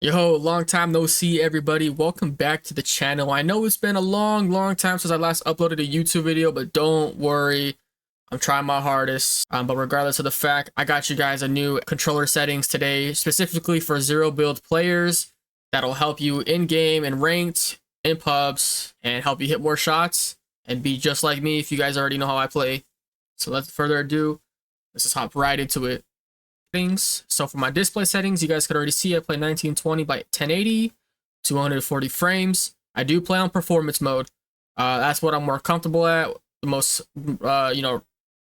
Yo, long time no see, everybody. Welcome back to the channel. I know it's been a long time since I last uploaded a YouTube video, but don't worry. I'm trying my hardest. But regardless of the fact, I got you guys a new controller settings today, specifically for zero build players that'll help you in game and ranked, in pubs, and help you hit more shots and be just like me if you guys already know how I play. So without further ado, let's just hop right into it. Things. So for my display settings, you guys could already see I play 1920 by 1080, 240 frames. I do play on performance mode. That's what I'm more comfortable at. The most,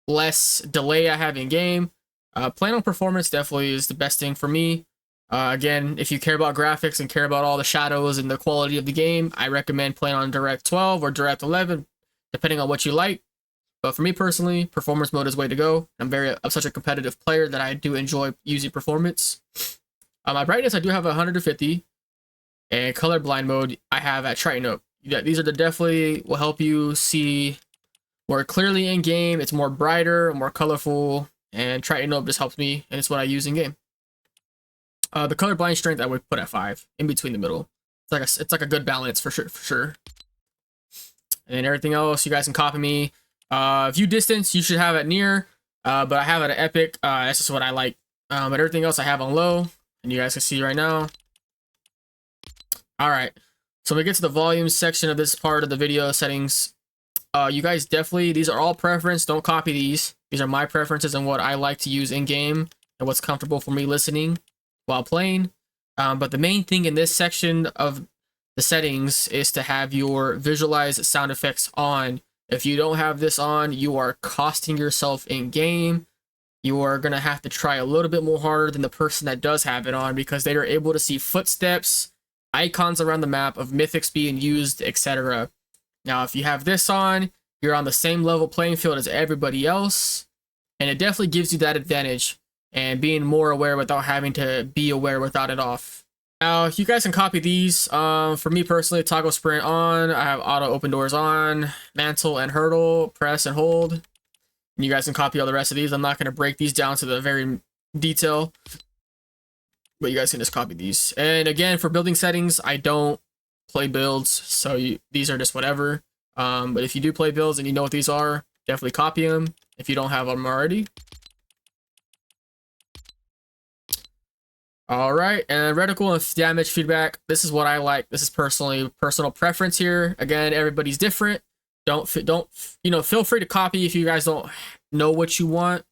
less delay I have in game. Playing on performance definitely is the best thing for me. Again, if you care about graphics and care about all the shadows and the quality of the game, I recommend playing on Direct 12 or Direct 11, depending on what you like. But for me personally, performance mode is the way to go. I'm such a competitive player that I do enjoy using performance. My brightness, I do have 150, and colorblind mode I have at Triton Up. Yeah, these are definitely will help you see more clearly in game. It's more brighter, more colorful, and Triton Up just helps me, and it's what I use in game. The colorblind strength I would put at 5, in between the middle. It's like a good balance for sure. And everything else, you guys can copy me. View distance, you should have it near, but I have it at epic. That's just what I like. But everything else I have on low, and you guys can see right now. All right, so we get to the volume section of this part of the video settings. You guys definitely, these are all preference. Don't copy these. These are my preferences and what I like to use in game and what's comfortable for me listening while playing. But the main thing in this section of the settings is to have your visualize sound effects on. If you don't have this on, you are costing yourself in game. You are going to have to try a little bit more harder than the person that does have it on, because they are able to see footsteps, icons around the map of mythics being used, etc. Now, if you have this on, you're on the same level playing field as everybody else, and it definitely gives you that advantage and being more aware without having to be aware without it off. Now, you guys can copy these. For me personally, toggle sprint on. I have auto open doors on, mantle and hurdle, press and hold. And you guys can copy all the rest of these. I'm not going to break these down to the very detail, but you guys can just copy these. And again, for building settings, I don't play builds, so these are just whatever. But if you do play builds and you know what these are, definitely copy them if you don't have them already. All right, and reticle and damage feedback. This is what I like. This is personal preference here. Again, everybody's different. Don't feel free to copy if you guys don't know what you want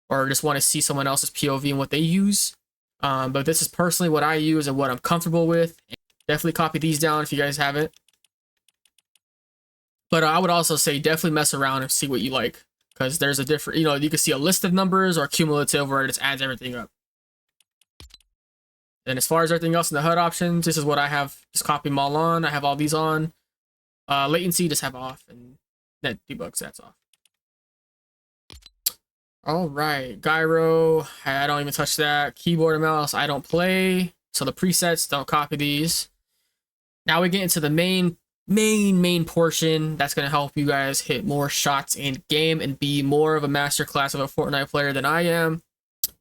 or just want to see someone else's POV and what they use. But this is personally what I use and what I'm comfortable with. Definitely copy these down if you guys haven't. But I would also say definitely mess around and see what you like, because there's a different, you can see a list of numbers or cumulative where it just adds everything up. And as far as everything else in the HUD options, this is what I have. Just copy them all on. I have all these on. Latency, just have off. And net debugs, that's off. All right. Gyro, I don't even touch that. Keyboard and mouse, I don't play. So the presets, don't copy these. Now we get into the main portion that's going to help you guys hit more shots in game and be more of a masterclass of a Fortnite player than I am.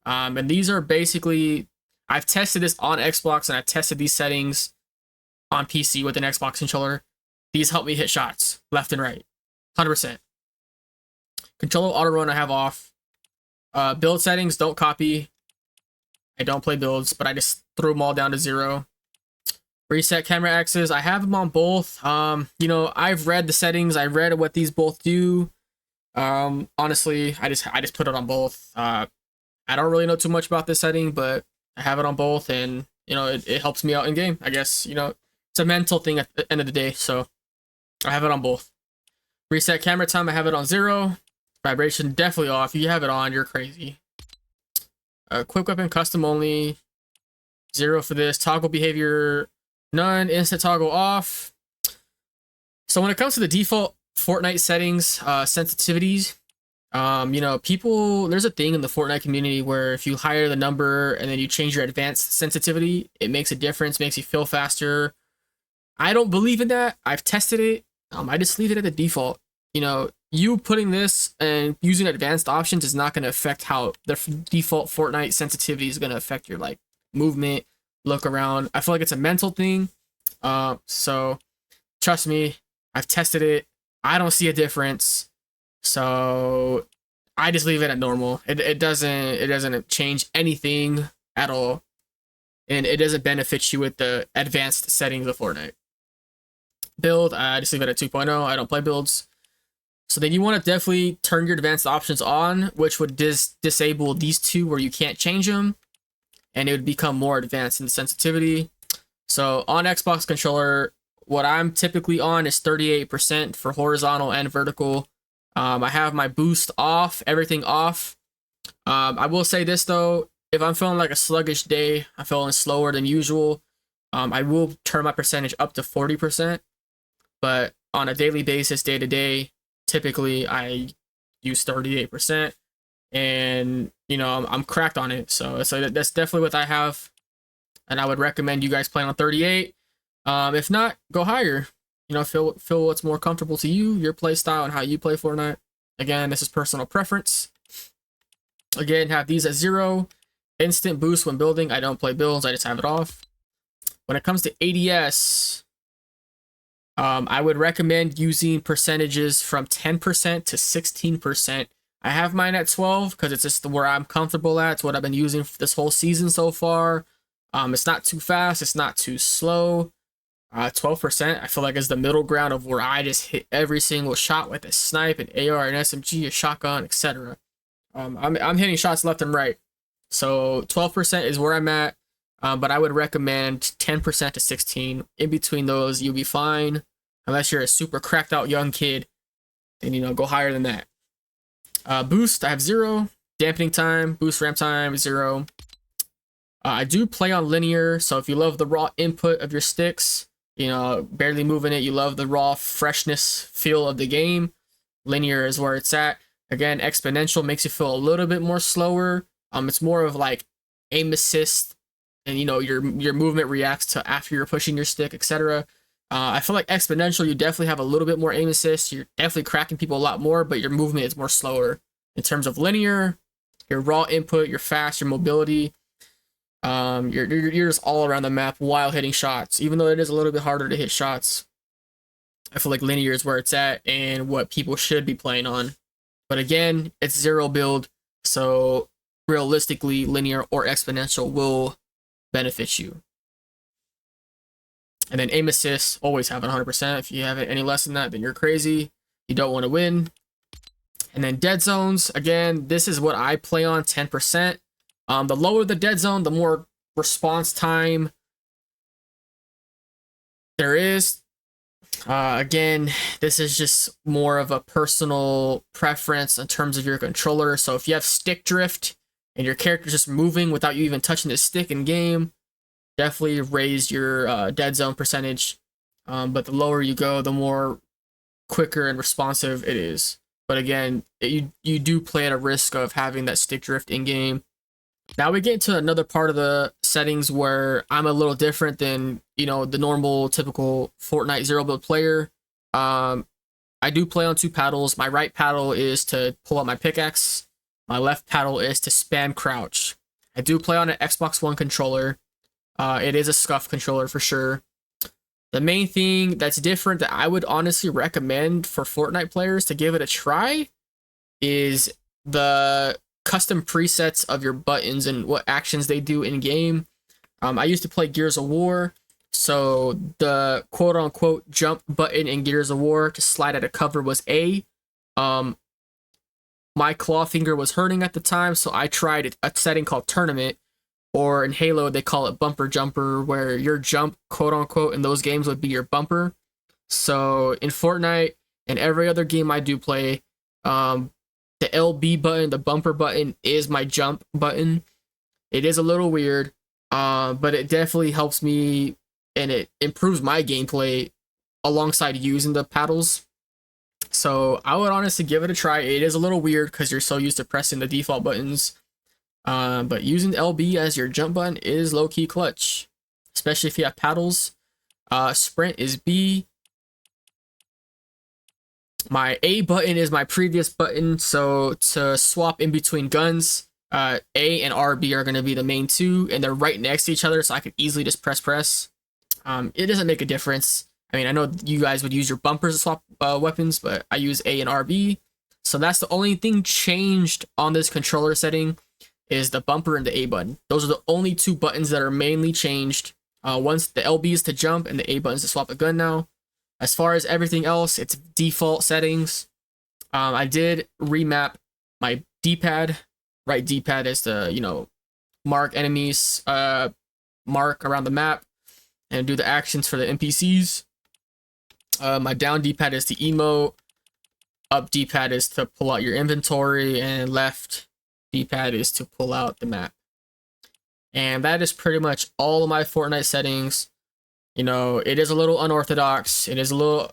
And these are basically... I've tested this on Xbox and I've tested these settings on PC with an Xbox controller. These help me hit shots left and right, 100%. Controller auto run I have off. Build settings, don't copy. I don't play builds, but I just threw them all down to 0. Reset camera axes, I have them on both. I've read the settings. I read what these both do. Honestly, I just put it on both. I don't really know too much about this setting, but I have it on both, and it helps me out in game. I guess it's a mental thing at the end of the day, so I have it on both. Reset camera time, I have it on 0. Vibration definitely off. If you have it on, you're crazy. Quick weapon custom only, 0 for this. Toggle behavior none. Instant toggle off. So when it comes to the default Fortnite settings, sensitivities, there's a thing in the Fortnite community where if you hire the number and then you change your advanced sensitivity, it makes a difference, makes you feel faster. I don't believe in that. I've tested it. I just leave it at the default. You putting this and using advanced options is not going to affect how the default Fortnite sensitivity is going to affect your movement, look around. I feel like it's a mental thing. So trust me, I've tested it. I don't see a difference. So I just leave it at normal. It doesn't change anything at all. And it doesn't benefit you with the advanced settings of Fortnite. Build, I just leave it at 2.0. I don't play builds. So then you want to definitely turn your advanced options on, which would disable these two where you can't change them. And it would become more advanced in the sensitivity. So on Xbox controller, what I'm typically on is 38% for horizontal and vertical. I have my boost off, everything off. I will say this though, if I'm feeling like a sluggish day, I'm feeling slower than usual, I will turn my percentage up to 40%. But on a daily basis, day to day, typically I use 38%. And, you know, I'm cracked on it. So that's definitely what I have. And I would recommend you guys play on 38. If not, go higher. You know, feel what's more comfortable to you, your play style, and how you play Fortnite. Again, this is personal preference. Again, have these at 0. Instant boost when building. I don't play builds. I just have it off. When it comes to ADS, I would recommend using percentages from 10% to 16%. I have mine at 12 because it's just where I'm comfortable at. It's what I've been using for this whole season so far. It's not too fast. It's not too slow. 12% I feel like is the middle ground of where I just hit every single shot with a snipe, an AR, an SMG, a shotgun, etc. I'm hitting shots left and right. So 12% is where I'm at. But I would recommend 10% to 16. In between those, you'll be fine. Unless you're a super cracked out young kid, then, you know, go higher than that. Boost, I have 0. Dampening time, boost ramp time, 0. I do play on linear, so if you love the raw input of your sticks, you know, barely moving it, you love the raw freshness feel of the game, linear is where it's at. Again, exponential makes you feel a little bit more slower. It's more of like aim assist, and, you know, your movement reacts to after you're pushing your stick, etc. I feel like exponential, you definitely have a little bit more aim assist. You're definitely cracking people a lot more, but your movement is more slower. In terms of linear, your raw input, your fast, your mobility, you're just all around the map while hitting shots. Even though it is a little bit harder to hit shots, I feel like linear is where it's at and what people should be playing on. But again, it's zero build, so realistically, linear or exponential will benefit you. And then aim assist, always have it 100%. If you have it any less than that, then you're crazy. You don't want to win. And then dead zones, again, this is what I play on, 10%. The lower the dead zone, the more response time there is. Again, this is just more of a personal preference in terms of your controller. So if you have stick drift and your character's just moving without you even touching the stick in game, definitely raise your dead zone percentage. But the lower you go, the more quicker and responsive it is. But again, you do play at a risk of having that stick drift in game. Now we get into another part of the settings where I'm a little different than, you know, the normal typical Fortnite zero build player. I do play on 2 paddles. My right paddle is to pull out my pickaxe. My left paddle is to spam crouch. I do play on an Xbox One controller. It is a Scuf controller for sure. The main thing that's different that I would honestly recommend for Fortnite players to give it a try is the custom presets of your buttons and what actions they do in game. I used to play Gears of War, so the quote-unquote jump button in Gears of War to slide out of cover was A. My claw finger was hurting at the time, so I tried a setting called Tournament, or in Halo they call it bumper jumper, where your jump, quote-unquote, in those games would be your bumper. So in Fortnite and every other game I do play, the LB button, the bumper button, is my jump button. It is a little weird, but it definitely helps me and it improves my gameplay alongside using the paddles. So I would honestly give it a try. It is a little weird because you're so used to pressing the default buttons. But using LB as your jump button is low-key clutch, especially if you have paddles. Sprint is B. My A button is my previous button, so to swap in between guns, A and RB are going to be the main two, and they're right next to each other, so I could easily just press. It doesn't make a difference. I mean, I know you guys would use your bumpers to swap weapons, but I use A and RB. So that's the only thing changed on this controller setting is the bumper and the A button. Those are the only two buttons that are mainly changed. Once the LB is to jump and the A button is to swap a gun now. As far as everything else, it's default settings. I did remap my D-pad. Right D-pad is to, you know, mark enemies, mark around the map, and do the actions for the NPCs. My down D-pad is to emote. Up D-pad is to pull out your inventory, and left D-pad is to pull out the map. And that is pretty much all of my Fortnite settings. You know, it is a little unorthodox. It is a little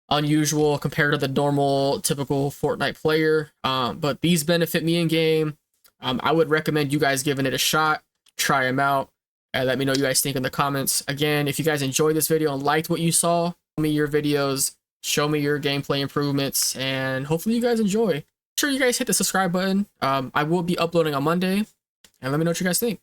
unusual compared to the normal, typical Fortnite player. But these benefit me in game. I would recommend you guys giving it a shot. Try them out. And let me know what you guys think in the comments. Again, if you guys enjoyed this video and liked what you saw, show me your videos, show me your gameplay improvements, and hopefully you guys enjoy. Make sure you guys hit the subscribe button. I will be uploading on Monday, and let me know what you guys think.